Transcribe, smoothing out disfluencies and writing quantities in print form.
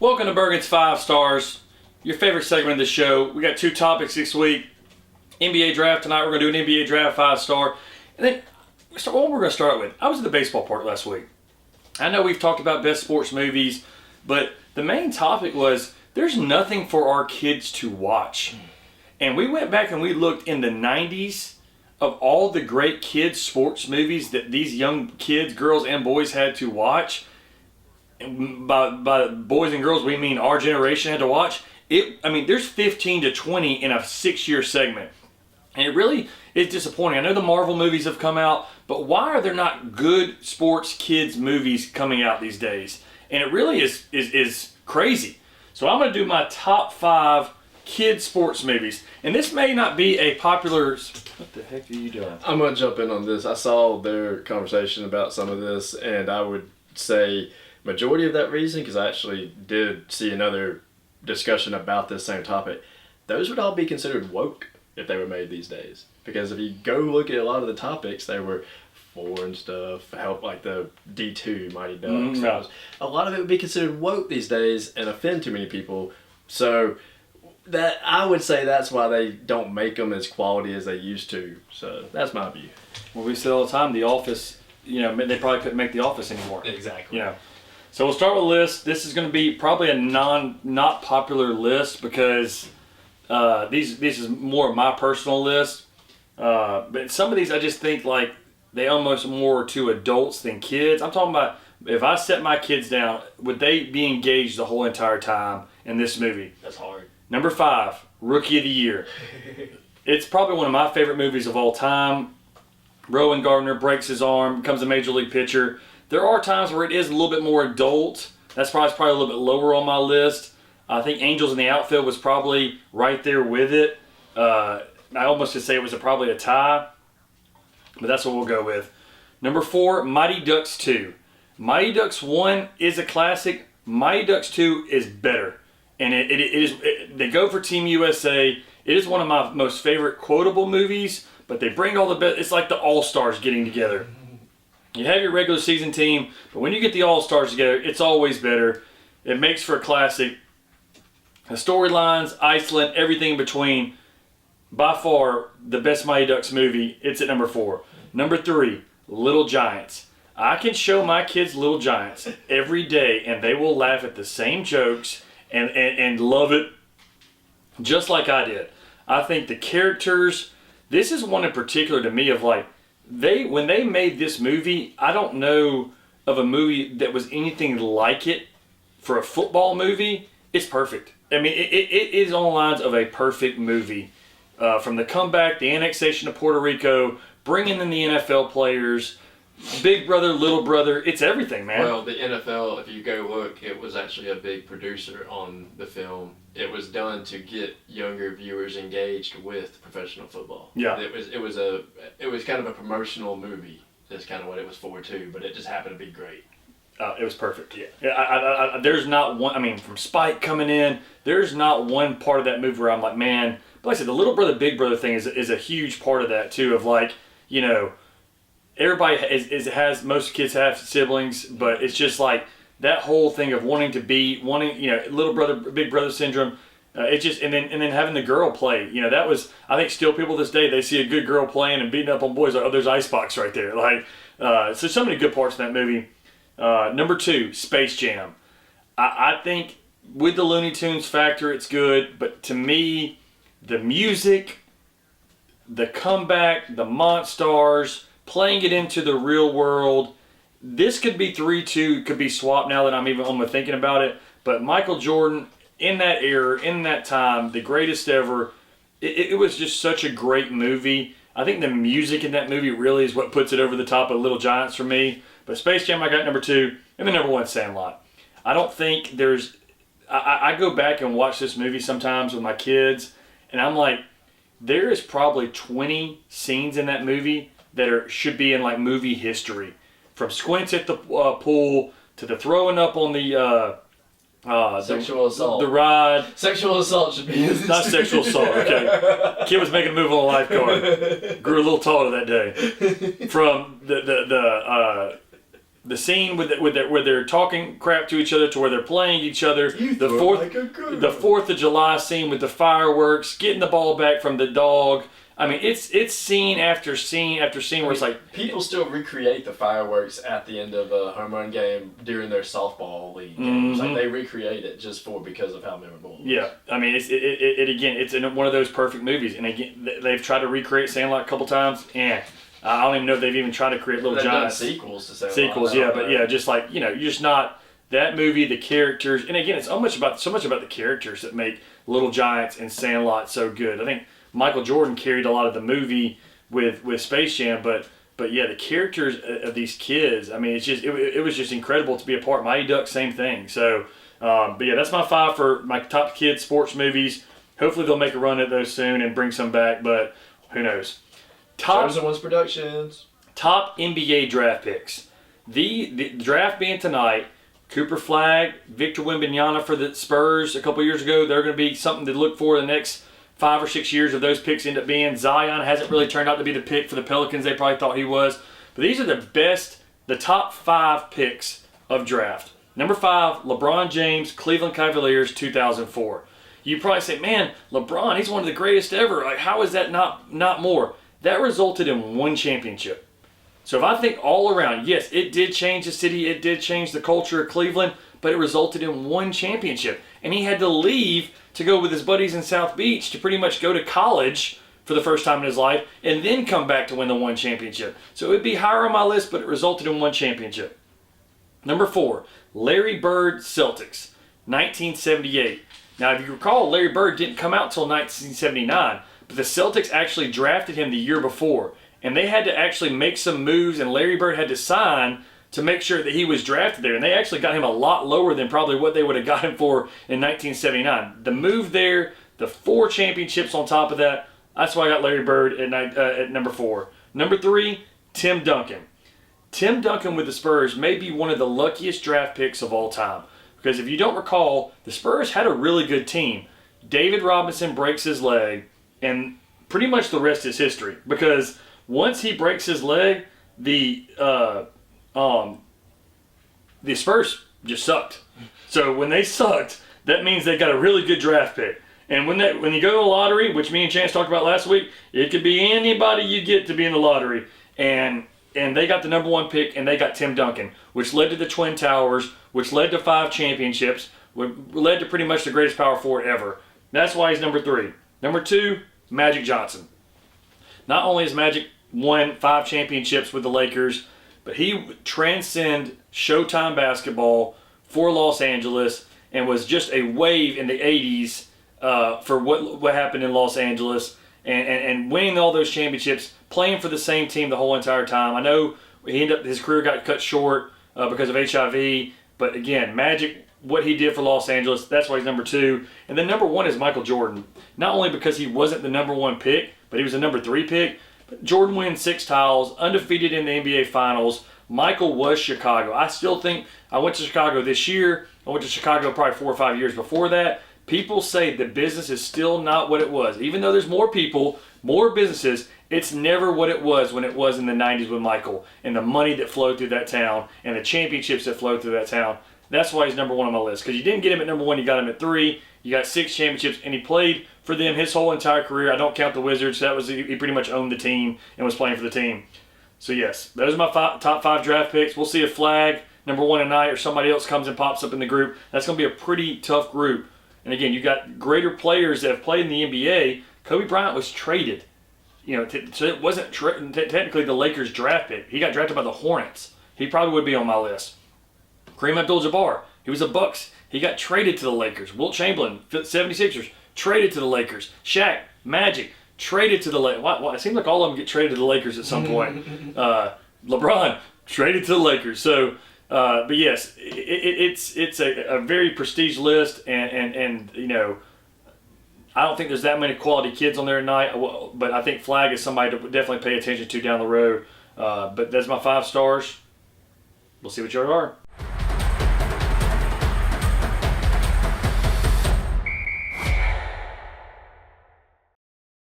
Welcome to Burgin's 5 Stars, your favorite segment of the show. We got 2 topics this week. NBA draft tonight. We're going to do an NBA draft 5-star. And then, what we're going to start with, I was at the baseball park last week. I know we've talked about best sports movies, but the main topic was there's nothing for our kids to watch. And we went back and we looked in the 90s of all the great kids sports movies that these young kids, girls and boys, had to watch. By boys and girls, we mean our generation had to watch. There's 15 to 20 in a 6-year segment. And it really is disappointing. I know the Marvel movies have come out, but why are there not good sports kids movies coming out these days? And it really is crazy. So I'm going to do my top 5 kids sports movies. And this may not be a popular... What the heck are you doing? I'm going to jump in on this. I saw their conversation about some of this, and I would say majority of that reason, because I actually did see another discussion about this same topic, those would all be considered woke if they were made these days. Because if you go look at a lot of the topics, they were foreign stuff, help like the D2 Mighty Ducks. Yeah. A lot of it would be considered woke these days and offend too many people. So that I would say that's why they don't make them as quality as they used to. So that's my view. Well, we say all the time, The Office, they probably couldn't make The Office anymore. Exactly. So we'll start with a list. This is going to be probably a not popular list because this is more of my personal list. But some of these I just think like they almost more to adults than kids. I'm talking about if I set my kids down, would they be engaged the whole entire time in this movie? That's hard. Number 5, Rookie of the Year. It's probably one of my favorite movies of all time. Rowan Gardner breaks his arm, becomes a major league pitcher. There are times where it is a little bit more adult. That's probably a little bit lower on my list. I think Angels in the Outfield was probably right there with it. I almost could say it was probably a tie, but that's what we'll go with. Number 4, Mighty Ducks 2. Mighty Ducks 1 is a classic. Mighty Ducks 2 is better. And they go for Team USA. It is one of my most favorite quotable movies, but they bring all the best. It's like the All-Stars getting together. You have your regular season team, but when you get the All-Stars together, it's always better. It makes for a classic. The storylines, Iceland, everything in between. By far, the best Mighty Ducks movie. It's at number 4. Number 3, Little Giants. I can show my kids Little Giants every day, and they will laugh at the same jokes and love it just like I did. I think the characters, this is one in particular to me of like, when they made this movie, I don't know of a movie that was anything like it for a football movie. It's perfect. I mean, it is on the lines of a perfect movie. From the comeback, the annexation of Puerto Rico, bringing in the NFL players, Big Brother, Little Brother, it's everything, man. Well, the NFL, if you go look, it was actually a big producer on the film. It was done to get younger viewers engaged with professional football. Yeah. It was kind of a promotional movie. That's kind of what it was for too, but it just happened to be great. It was perfect. Yeah. There's not one. I mean, from Spike coming in, there's not one part of that movie where I'm like, man. But like I said, the Little Brother, Big Brother thing is a huge part of that too. Of like, everybody has most kids have siblings, but it's just like that whole thing of wanting, little brother, big brother syndrome. It just and then having the girl play. That was, I think still people this day, they see a good girl playing and beating up on boys. Like, oh, there's Icebox right there. Like, so many good parts in that movie. Number 2, Space Jam. I think with the Looney Tunes factor, it's good, but to me, the music, the comeback, the Monstars, playing it into the real world. This could be 3-2, could be swapped now that I'm almost thinking about it. But Michael Jordan, in that era, in that time, the greatest ever. It was just such a great movie. I think the music in that movie really is what puts it over the top of Little Giants for me. But Space Jam, I got number 2. And then number 1, Sandlot. I don't think there's... I go back and watch this movie sometimes with my kids, and I'm like, there is probably 20 scenes in that movie that should be in like movie history, from Squints at the pool to the throwing up on the sexual assault. The ride. Sexual assault should be not sexual assault. Okay, kid was making a move on a lifeguard. Grew a little taller that day. From the the scene where they're talking crap to each other to where they're playing each other. The 4th of July scene with the fireworks, getting the ball back from the dog. I mean, it's scene after scene after scene where it's like people still recreate the fireworks at the end of a home run game during their softball league games. Like they recreate it because of how memorable it was. Yeah, I mean, it's in one of those perfect movies, and again, they've tried to recreate Sandlot a couple times, and I don't even know if they've even tried to create Little Giants. They've done sequels to Sandlot. Sequels, yeah, but yeah, just like, you're just not that movie, the characters, and again, it's so much about the characters that make Little Giants and Sandlot so good. I think Michael Jordan carried a lot of the movie with Space Jam, but yeah, the characters of these kids, I mean, it was just incredible to be a part. Mighty Ducks, same thing. So, but yeah, that's my 5 for my top kids sports movies. Hopefully they'll make a run at those soon and bring some back, but who knows. Chosen Ones Productions. Top NBA draft picks. The draft being tonight, Cooper Flagg, Victor Wembanyama for the Spurs a couple years ago. They're going to be something to look for the next 5 or 6 years of those picks end up being. Zion hasn't really turned out to be the pick for the Pelicans they probably thought he was. But these are the top 5 picks of draft. Number 5, LeBron James, Cleveland Cavaliers, 2004. You probably say, man, LeBron, he's one of the greatest ever. Like, how is that not more? That resulted in 1 championship. So if I think all around, yes, it did change the city, it did change the culture of Cleveland, but it resulted in 1 championship. And he had to leave to go with his buddies in South Beach to pretty much go to college for the first time in his life and then come back to win the 1 championship. So it would be higher on my list, but it resulted in 1 championship. Number 4, Larry Bird, Celtics, 1978. Now, if you recall, Larry Bird didn't come out until 1979, but the Celtics actually drafted him the year before, and they had to actually make some moves, and Larry Bird had to sign to make sure that he was drafted there. And they actually got him a lot lower than probably what they would have got him for in 1979. The move there, the 4 championships on top of that, that's why I got Larry Bird at number 4. Number 3, Tim Duncan. Tim Duncan with the Spurs may be one of the luckiest draft picks of all time. Because if you don't recall, the Spurs had a really good team. David Robinson breaks his leg, and pretty much the rest is history. Because once he breaks his leg, the Spurs just sucked. So when they sucked, that means they got a really good draft pick. And when you go to the lottery, which me and Chance talked about last week, it could be anybody you get to be in the lottery. And they got the number 1 pick, and they got Tim Duncan, which led to the Twin Towers, which led to 5 championships, which led to pretty much the greatest power forward ever. That's why he's number 3. Number 2, Magic Johnson. Not only has Magic won 5 championships with the Lakers, but he transcended Showtime basketball for Los Angeles and was just a wave in the 80s for what happened in Los Angeles and winning all those championships, playing for the same team the whole entire time. I know his career got cut short because of HIV, but again, Magic, what he did for Los Angeles, that's why he's number 2. And then number 1 is Michael Jordan. Not only because he wasn't the number 1 pick, but he was the number 3 pick. But Jordan wins 6 titles, undefeated in the NBA Finals. Michael was Chicago. I still think I went to Chicago this year. I went to Chicago probably 4 or 5 years before that. People say the business is still not what it was. Even though there's more people, more businesses, it's never what it was when it was in the 90s with Michael and the money that flowed through that town and the championships that flowed through that town. That's why he's number 1 on my list. Because you didn't get him at number 1, you got him at 3. You got 6 championships, and he played for them his whole entire career. I don't count the Wizards. He pretty much owned the team and was playing for the team. So yes, those are my top 5 draft picks. We'll see if Flagg, number 1 tonight, or somebody else comes and pops up in the group. That's going to be a pretty tough group. And again, you got greater players that have played in the NBA. Kobe Bryant was traded. So it wasn't technically the Lakers draft pick. He got drafted by the Hornets. He probably would be on my list. Kareem Abdul-Jabbar, he was a Bucks. He got traded to the Lakers. Wilt Chamberlain, 76ers, traded to the Lakers. Shaq, Magic, traded to the Lakers. It seems like all of them get traded to the Lakers at some point. LeBron, traded to the Lakers. So, but yes, it's a very prestige list, and I don't think there's that many quality kids on there tonight, but I think Flagg is somebody to definitely pay attention to down the road. But that's my 5 stars. We'll see what yours are.